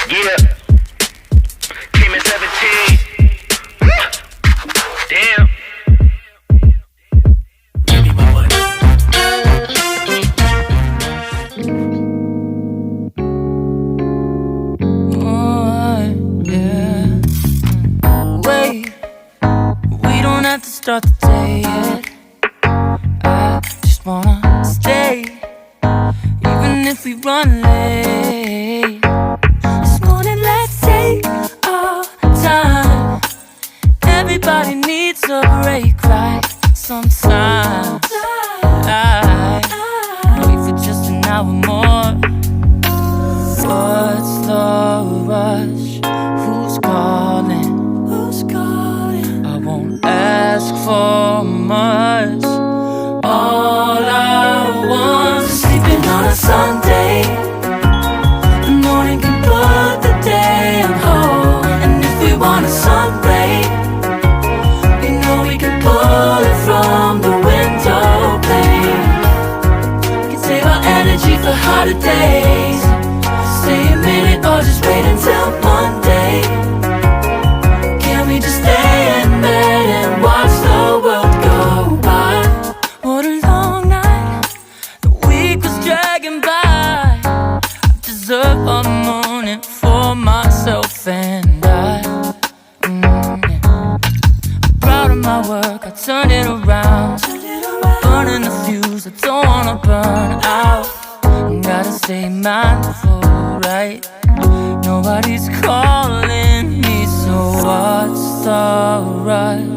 Yeah, came in 17. Damn. Give me my money. Oh, yeah. Wait, we don't have to start the day yet. I just wanna stay, even if we run late. This morning, let's take our time. Everybody needs a break, right? Sometimes I wait for just an hour more. What's the rush? Who's calling? Who's calling? I won't ask for much. All I want is sleeping on a Sunday. The morning can put the day on hold. And if we want a sun ray, we know we can pull it from the window pane. We can save our energy for harder days. Stay a minute or just wait until Monday. Can we just stay in bed and watch the world go by? What a long night, the week was dragging by. I deserve a morning for myself and I. I'm proud of my work, I turned it around. I'm burning the fuse, I don't wanna burn out. Gotta stay mindful, right? Nobody's calling me, so what's the rush?